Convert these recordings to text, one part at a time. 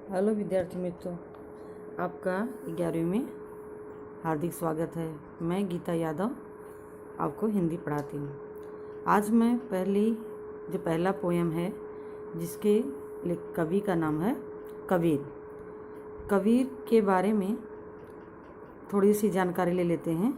Hello विद्यार्थी मित्रों, आपका 11वीं में हार्दिक स्वागत है। मैं गीता यादव आपको हिंदी पढ़ाती हूँ। आज मैं पहला पोयम है जिसके कवि का नाम है कबीर। कबीर के बारे में थोड़ी सी जानकारी ले लेते हैं।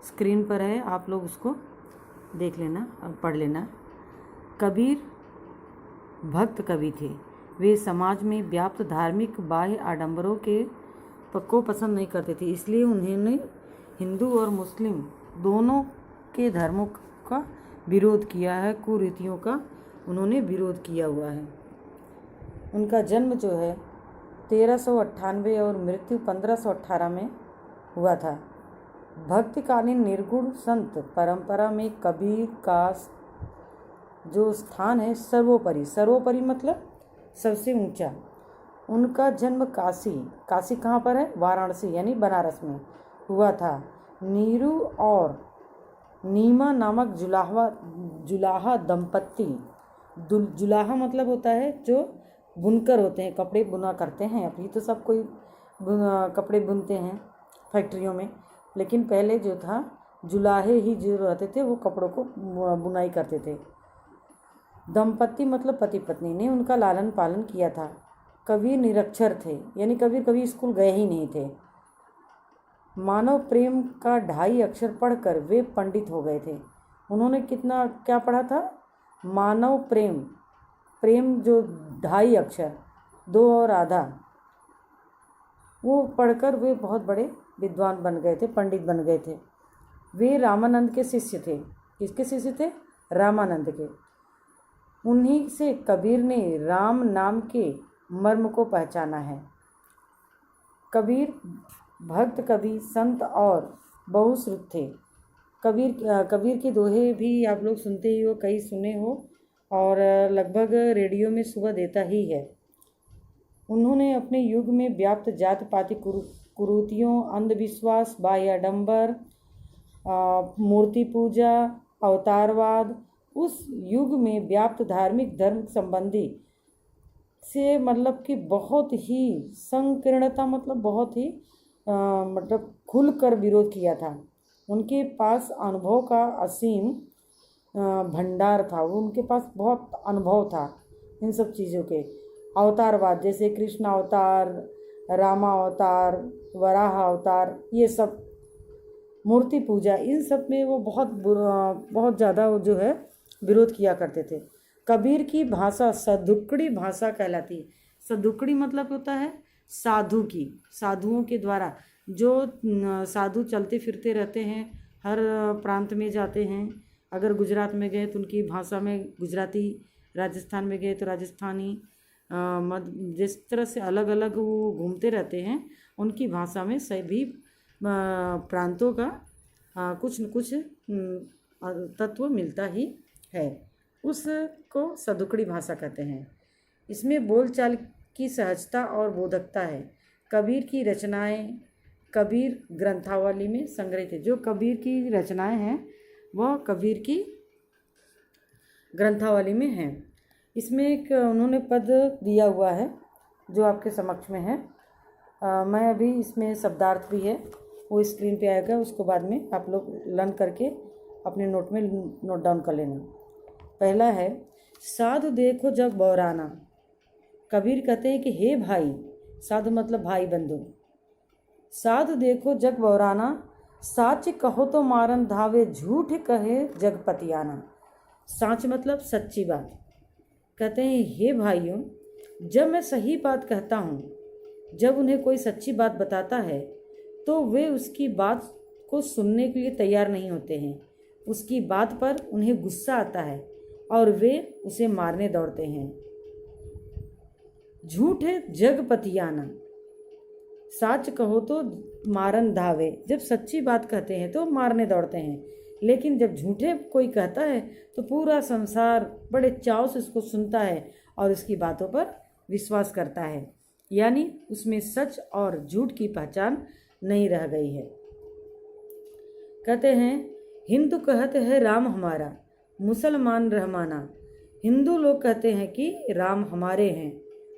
स्क्रीन पर है, आप लोग उसको देख लेना और पढ़ लेना। कबीर भक्त कवि थे। वे समाज में व्याप्त धार्मिक बाह्य आडंबरों को पसंद नहीं करते थे, इसलिए उन्होंने हिंदू और मुस्लिम दोनों के धर्मों का विरोध किया है। कुरीतियों का उन्होंने विरोध किया हुआ है। उनका जन्म जो है 1398 और मृत्यु 1518 में हुआ था। भक्तिकालीन निर्गुण संत परंपरा में कबीर का जो स्थान है सर्वोपरि मतलब सबसे ऊंचा। उनका जन्म काशी कहाँ पर है? वाराणसी यानी बनारस में हुआ था। नीरू और नीमा नामक जुलाहा दंपत्ति, जुलाहा मतलब होता है जो बुनकर होते हैं, कपड़े बुना करते हैं। अभी तो सब कोई कपड़े बुनते हैं फैक्ट्रियों में, लेकिन पहले जो था जुलाहे ही जो रहते थे वो कपड़ों को बुनाई करते थे। दंपत्ति मतलब पति पत्नी ने उनका लालन पालन किया था। कबीर निरक्षर थे, यानी कभी स्कूल गए ही नहीं थे। मानव प्रेम का 2.5 अक्षर पढ़कर वे पंडित हो गए थे। उन्होंने क्या पढ़ा था? मानव प्रेम जो 2.5 अक्षर 2 और आधा, वो पढ़कर वे बहुत बड़े विद्वान बन गए थे, पंडित बन गए थे। वे रामानंद के शिष्य थे। किसके शिष्य थे? रामानंद के। उन्हीं से कबीर ने राम नाम के मर्म को पहचाना है। कबीर भक्त कवि, संत और बहुश्रुत थे। कबीर के दोहे भी आप लोग सुनते ही हो, कई सुने हो, और लगभग रेडियो में सुबह देता ही है। उन्होंने अपने युग में व्याप्त जात पाति कुरीतियों, अंधविश्वास, बाह्य आडंबर, मूर्ति पूजा, अवतारवाद, उस युग में व्याप्त धार्मिक धर्म संबंधी से मतलब कि बहुत ही संकीर्णता मतलब बहुत ही मतलब खुलकर विरोध किया था। उनके पास अनुभव का असीम भंडार था। उनके पास बहुत अनुभव था इन सब चीज़ों के। अवतारवाद जैसे कृष्ण अवतार, रामा अवतार, वराह अवतार, ये सब, मूर्ति पूजा, इन सब में वो बहुत ज़्यादा जो है विरोध किया करते थे। कबीर की भाषा सदुक्कड़ी भाषा कहलाती है। सदुक्कड़ी मतलब होता है साधुओं के द्वारा, जो साधु चलते फिरते रहते हैं, हर प्रांत में जाते हैं। अगर गुजरात में गए तो उनकी भाषा में गुजराती, राजस्थान में गए तो राजस्थानी, जिस तरह से अलग अलग वो घूमते रहते हैं, उनकी भाषा में सभी प्रांतों का कुछ न कुछ तत्व मिलता ही है। उसको सदुक्कड़ी भाषा कहते हैं। इसमें बोलचाल की सहजता और बोधकता है। कबीर की रचनाएं कबीर ग्रंथावली में संग्रहित है। जो कबीर की रचनाएं हैं वह कबीर की ग्रंथावली में हैं। इसमें एक उन्होंने पद दिया हुआ है जो आपके समक्ष में है। मैं अभी इसमें शब्दार्थ भी है, वो स्क्रीन पे आएगा, उसको बाद में आप लोग लर्न करके अपने नोट में नोट डाउन कर लेना। पहला है, साधु देखो जग बौराना। कबीर कहते हैं कि हे भाई, साधु मतलब भाई बंधु, साधु देखो जग बौराना, साच कहो तो मारन धावे, झूठ कहे जगपतियाना। साच मतलब सच्ची बात। कहते हैं हे भाइयों, जब मैं सही बात कहता हूँ, जब उन्हें कोई सच्ची बात बताता है तो वे उसकी बात को सुनने के लिए तैयार नहीं होते हैं। उसकी बात पर उन्हें गुस्सा आता है और वे उसे मारने दौड़ते हैं। झूठ है जगपतियाना, साच कहो तो मारन धावे। जब सच्ची बात कहते हैं तो मारने दौड़ते हैं, लेकिन जब झूठे कोई कहता है तो पूरा संसार बड़े चाव से उसको सुनता है और उसकी बातों पर विश्वास करता है। यानी उसमें सच और झूठ की पहचान नहीं रह गई है। कहते हैं हिंदू कहते हैं राम हमारा, मुसलमान रहमाना। हिंदू लोग कहते हैं कि राम हमारे हैं,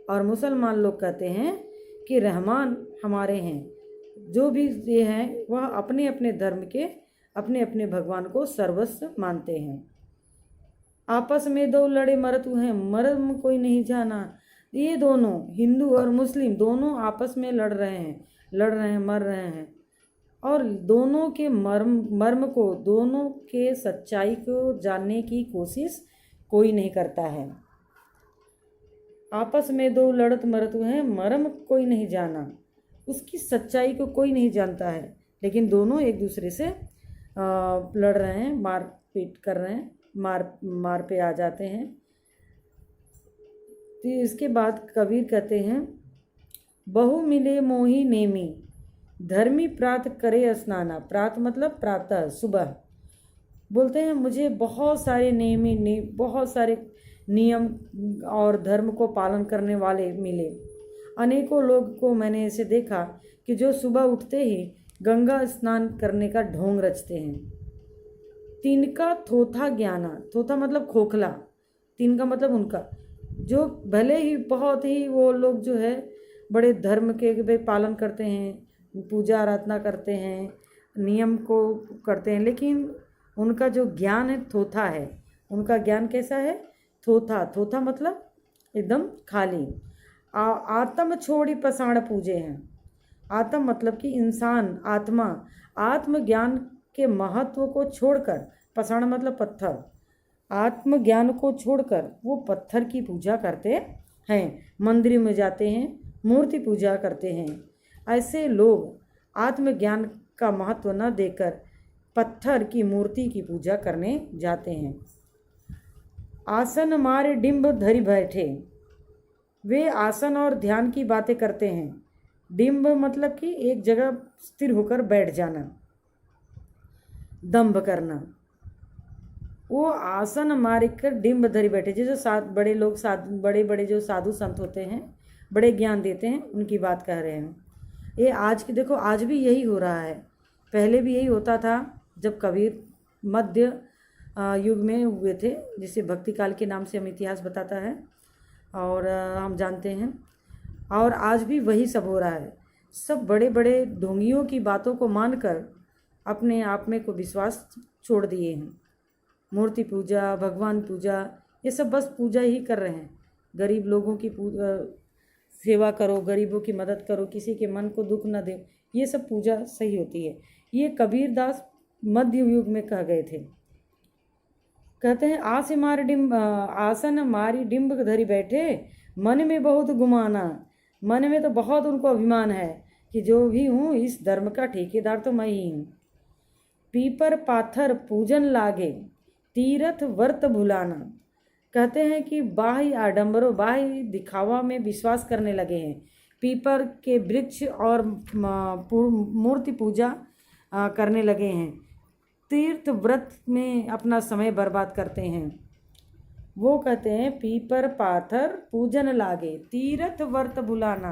और मुसलमान लोग कहते हैं कि रहमान हमारे हैं। जो भी ये हैं वह अपने अपने धर्म के अपने अपने भगवान को सर्वस्व मानते हैं। आपस में दो लड़े मरतु हैं, मर्म कोई नहीं जाना। ये दोनों हिंदू और मुस्लिम दोनों आपस में लड़ रहे हैं, मर रहे हैं, और दोनों के मर्म को, दोनों के सच्चाई को जानने की कोशिश कोई नहीं करता है। आपस में दो लड़त मरतु हैं, मर्म कोई नहीं जाना, उसकी सच्चाई को कोई नहीं जानता है, लेकिन दोनों एक दूसरे से लड़ रहे हैं, मार पीट कर रहे हैं, मार पे आ जाते हैं। तो इसके बाद कबीर कहते हैं, बहु मिले मोही नेमी, धर्मी प्रात करे स्नाना। प्रात मतलब प्रातः, सुबह। बोलते हैं मुझे बहुत सारे बहुत सारे नियम और धर्म को पालन करने वाले मिले। अनेकों लोग को मैंने ऐसे देखा कि जो सुबह उठते ही गंगा स्नान करने का ढोंग रचते हैं। तिनका थोथा ज्ञाना, थोथा मतलब खोखला, तीन का मतलब उनका, जो भले ही बहुत ही वो लोग जो है बड़े धर्म के भाई पालन करते हैं, पूजा आराधना करते हैं, नियम को करते हैं, लेकिन उनका जो ज्ञान है थोथा है। उनका ज्ञान कैसा है? थोथा मतलब एकदम खाली। आत्म छोड़ी पसाण पूजे हैं। आत्म मतलब कि इंसान, आत्मा, आत्मज्ञान के महत्व को छोड़कर, पसाण मतलब पत्थर, आत्मज्ञान को छोड़कर वो पत्थर की पूजा करते हैं, मंदिर में जाते हैं, मूर्ति पूजा करते हैं। ऐसे लोग आत्मज्ञान का महत्व न देकर पत्थर की मूर्ति की पूजा करने जाते हैं। आसन मारे डिंब धरि बैठे, वे आसन और ध्यान की बातें करते हैं। डिंब मतलब कि एक जगह स्थिर होकर बैठ जाना, दंभ करना। वो आसन मार कर डिंब धरि बैठे, जैसे बड़े लोग, बड़े बड़े जो साधु संत होते हैं, बड़े ज्ञान देते हैं, उनकी बात कह रहे हैं। ये आज की देखो, आज भी यही हो रहा है। पहले भी यही होता था जब कबीर मध्य युग में हुए थे, जिसे भक्ति काल के नाम से हम इतिहास बताता है और हम जानते हैं। और आज भी वही सब हो रहा है। सब बड़े बड़े ढोंगियों की बातों को मानकर अपने आप में को विश्वास छोड़ दिए हैं। मूर्ति पूजा, भगवान पूजा, ये सब बस पूजा ही कर रहे हैं। गरीब लोगों की सेवा करो, गरीबों की मदद करो, किसी के मन को दुख न दे, ये सब पूजा सही होती है। ये कबीर दास मध्य युग में कह गए थे। कहते हैं, आसन मारी डिंब धरी बैठे, मन में बहुत गुमाना। मन में तो बहुत उनको अभिमान है कि जो भी हूँ इस धर्म का ठेकेदार तो मैं ही हूँ। पीपर पाथर पूजन लागे, तीर्थ व्रत भुलाना। कहते हैं कि बाह्य आडंबरों, बाह्य दिखावा में विश्वास करने लगे हैं। पीपर के वृक्ष और मूर्ति पूजा करने लगे हैं। तीर्थ व्रत में अपना समय बर्बाद करते हैं। वो कहते हैं पीपर पाथर पूजन लागे, तीर्थ व्रत भुलाना।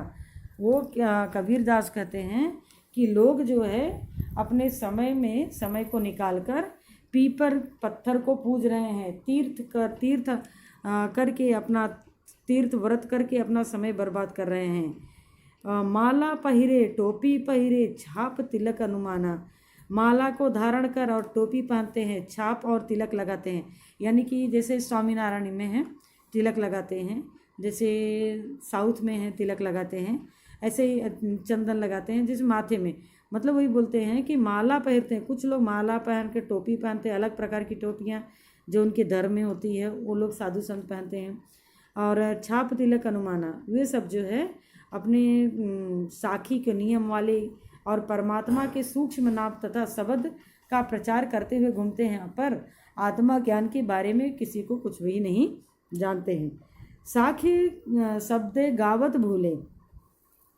वो क्या कबीर दास कहते हैं कि लोग जो है अपने समय को निकालकर पीपर पत्थर को पूज रहे हैं, तीर्थ करके अपना तीर्थ व्रत करके अपना समय बर्बाद कर रहे हैं। माला पहिरे टोपी पहिरे, छाप तिलक अनुमाना। माला को धारण कर और टोपी पहनते हैं, छाप और तिलक लगाते हैं। यानी कि जैसे स्वामीनारायण में है तिलक लगाते हैं, जैसे साउथ में है तिलक लगाते हैं, ऐसे ही चंदन लगाते हैं जैसे माथे में। मतलब वही बोलते हैं कि माला पहनते हैं। कुछ लोग माला पहन के टोपी पहनते हैं, अलग प्रकार की टोपियाँ जो उनके धर्म में होती है, वो लोग साधु संत पहनते हैं। और छाप तिलक अनुमाना, वे सब जो है अपने साखी के नियम वाले और परमात्मा के सूक्ष्म नाम तथा शब्द का प्रचार करते हुए घूमते हैं, पर आत्मा ज्ञान के बारे में किसी को कुछ भी नहीं जानते हैं। साखी शब्द गावत भूले,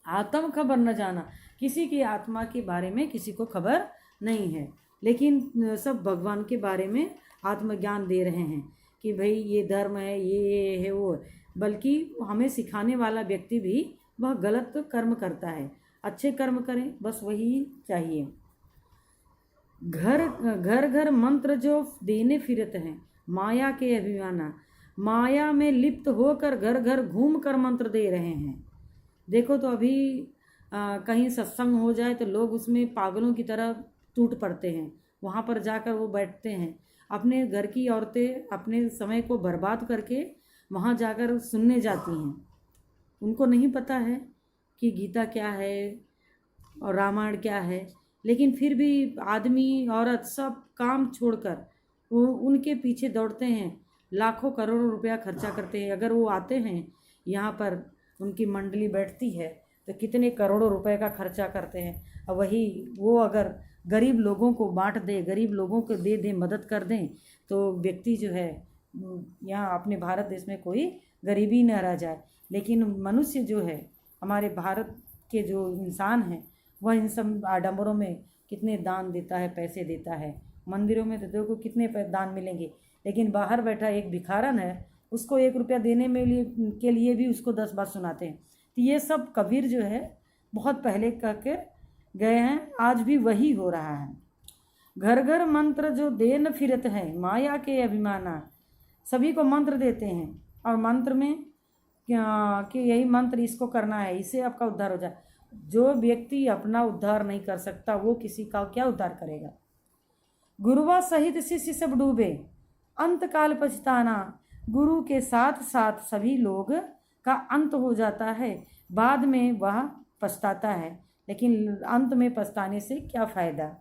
आत्म खबर न जाना। किसी की आत्मा के बारे में किसी को खबर नहीं है, लेकिन सब भगवान के बारे में आत्मज्ञान दे रहे हैं कि भाई ये धर्म है, ये है, वो है। बल्कि हमें सिखाने वाला व्यक्ति भी वह गलत कर्म करता है। अच्छे कर्म करें, बस वही चाहिए। घर घर मंत्र जो देने फिरत हैं, माया के अभिमाना। माया में लिप्त होकर घर घर घूम कर मंत्र दे रहे हैं। देखो तो अभी कहीं सत्संग हो जाए तो लोग उसमें पागलों की तरह टूट पड़ते हैं, वहाँ पर जाकर वो बैठते हैं। अपने घर की औरतें अपने समय को बर्बाद करके वहाँ जाकर सुनने जाती हैं। उनको नहीं पता है कि गीता क्या है और रामायण क्या है, लेकिन फिर भी आदमी औरत सब काम छोड़कर वो उनके पीछे दौड़ते हैं, लाखों करोड़ों रुपया खर्चा करते हैं। अगर वो आते हैं यहाँ पर, उनकी मंडली बैठती है तो कितने करोड़ों रुपए का खर्चा करते हैं। और वही वो अगर गरीब लोगों को बांट दे, गरीब लोगों को दे दें, मदद कर दें, तो व्यक्ति जो है यहाँ अपने भारत देश में कोई गरीबी न रह जाए। लेकिन मनुष्य जो है, हमारे भारत के जो इंसान हैं, वह इन सब आडंबरों में कितने दान देता है, पैसे देता है। मंदिरों में तो देखो कितने दान मिलेंगे, लेकिन बाहर बैठा एक भिखारन है, उसको 1 रुपया देने में के लिए भी उसको 10 बात सुनाते हैं। तो ये सब कबीर जो है बहुत पहले करके गए हैं, आज भी वही हो रहा है। घर घर मंत्र जो दे न फिरत है, माया के अभिमाना। सभी को मंत्र देते हैं और मंत्र में कि यही मंत्र इसको करना है, इससे आपका उद्धार हो जाए। जो व्यक्ति अपना उद्धार नहीं कर सकता वो किसी का क्या उद्धार करेगा। गुरुवा सहित शिष्य सब डूबे, अंत काल पछताना। गुरु के साथ साथ सभी लोग का अंत हो जाता है, बाद में वह पछताता है, लेकिन अंत में पछताने से क्या फ़ायदा।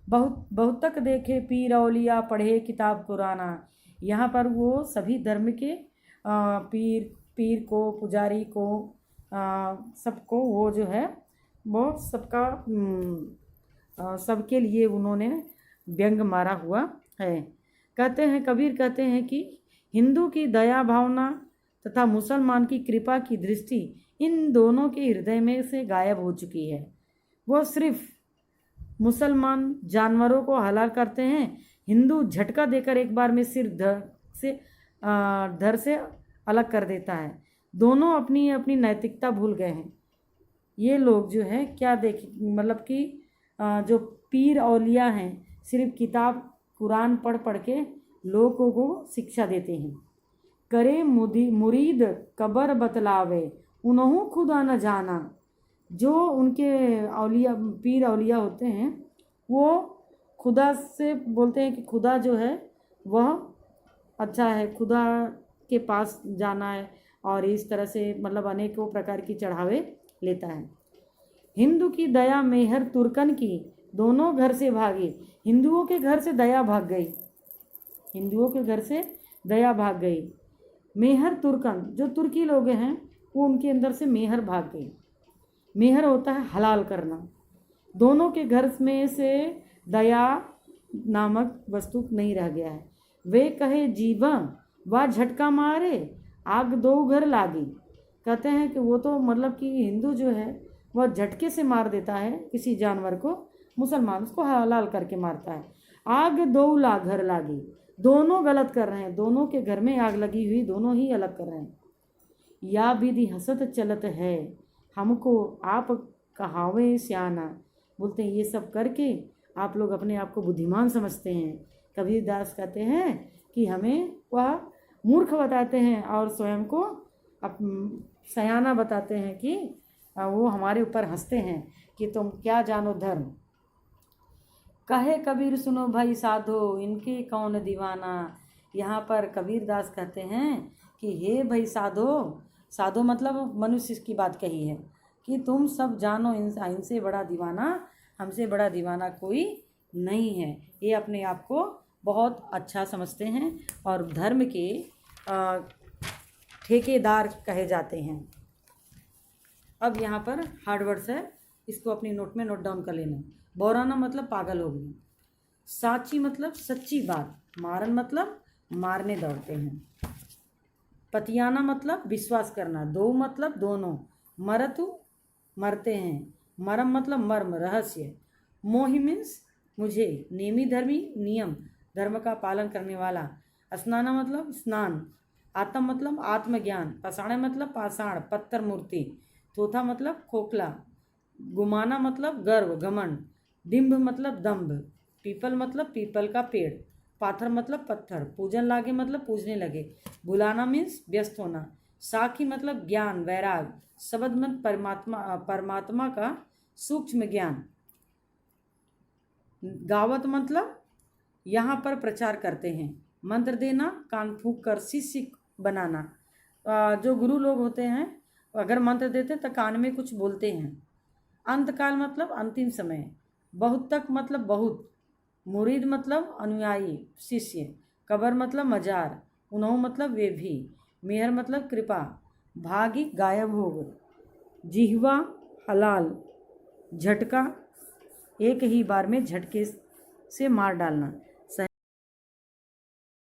बहुत तक देखे पीर औलिया, पढ़े किताब कुराना। यहाँ पर वो सभी धर्म के पीर को, पुजारी को, सबको वो जो है वो सबका सबके लिए उन्होंने व्यंग मारा हुआ है। कहते हैं, कबीर कहते हैं कि हिंदू की दया भावना तथा मुसलमान की कृपा की दृष्टि इन दोनों के हृदय में से गायब हो चुकी है। वो सिर्फ मुसलमान जानवरों को हलाल करते हैं, हिंदू झटका देकर एक बार में सिर धड़ से अलग कर देता है। दोनों अपनी अपनी नैतिकता भूल गए हैं। ये लोग जो है क्या मतलब कि जो पीर औलिया हैं, सिर्फ किताब कुरान पढ़ पढ़ के लोगों को शिक्षा देते हैं। करे मुरीद कबर बतलावे, उन्हों खुदा न जाना। जो उनके औलिया, पीर औलिया होते हैं, वो खुदा से बोलते हैं कि खुदा जो है वह अच्छा है, खुदा के पास जाना है, और इस तरह से मतलब अनेकों प्रकार की चढ़ावे लेता है। हिंदू की दया मेहर तुर्कन की, दोनों घर से भागे। हिंदुओं के घर से दया भाग गई, हिंदुओं के घर से दया भाग गई। मेहर तुर्कन, जो तुर्की लोग हैं वो उनके अंदर से मेहर भाग गई। मेहर होता है हलाल करना। दोनों के घर में से दया नामक वस्तु नहीं रह गया है। वे कहे जीवन व झटका मारे, आग दो घर लागी। कहते हैं कि वो तो मतलब कि हिंदू जो है वह झटके से मार देता है किसी जानवर को, मुसलमान उसको हलाल करके मारता है। आग दो घर लागी, दोनों गलत कर रहे हैं, दोनों के घर में आग लगी हुई, दोनों ही अलग कर रहे हैं। या विधि हसत चलत है, हमको आप कहावे स्याना। बोलते हैं ये सब करके आप लोग अपने आप को बुद्धिमान समझते हैं। कबीर दास कहते हैं कि हमें वह मूर्ख बताते हैं और स्वयं को सयाना बताते हैं कि वो हमारे ऊपर हंसते हैं कि तुम क्या जानो धर्म। कहे कबीर सुनो भाई साधो, इनके कौन दीवाना। यहाँ पर कबीर दास कहते हैं कि हे भाई साधो, साधो मतलब मनुष्य की बात कही है कि तुम सब जानो इनसे बड़ा दीवाना, हमसे बड़ा दीवाना कोई नहीं है। ये अपने आप को बहुत अच्छा समझते हैं और धर्म के ठेकेदार कहे जाते हैं। अब यहाँ पर हार्ड वर्ड्स है, इसको अपनी नोट में नोट डाउन कर लेना। बौराना मतलब पागल हो गई। साची मतलब सच्ची बात। मारन मतलब मारने दौड़ते हैं। पतियाना मतलब विश्वास करना। दो मतलब दोनों। मरतु मरते हैं। मरम मतलब मर्म, रहस्य। मोहि मीन्स मुझे। नेमी धर्मी नियम, धर्म का पालन करने वाला। स्नाना मतलब स्नान। आत्म मतलब आत्मज्ञान। पाषाण मतलब पाषाण, पत्थर, मूर्ति। थोथा मतलब खोखला। गुमाना मतलब गर्व, घमंड। डिम्ब मतलब दम्भ। पीपल मतलब पीपल का पेड़। पाथर मतलब पत्थर, पूजन लागे मतलब पूजने लगे, बुलाना मीन्स व्यस्त होना, साखी मतलब ज्ञान वैराग, शब्द मन परमात्मा का सूक्ष्म ज्ञान, गावत मतलब यहाँ पर प्रचार करते हैं, मंत्र देना कान फूंक कर शिष्य बनाना। जो गुरु लोग होते हैं अगर मंत्र देते तो कान में कुछ बोलते हैं। अंतकाल मतलब अंतिम समय, बहुत तक मतलब बहुत, मुरीद मतलब अनुयायी शिष्य, कबर मतलब मजार, उन्हों मतलब वे भी, मेहर मतलब कृपा, भागी गायब हो गए, जिह्वा हलाल, झटका एक ही बार में झटके से मार डालना,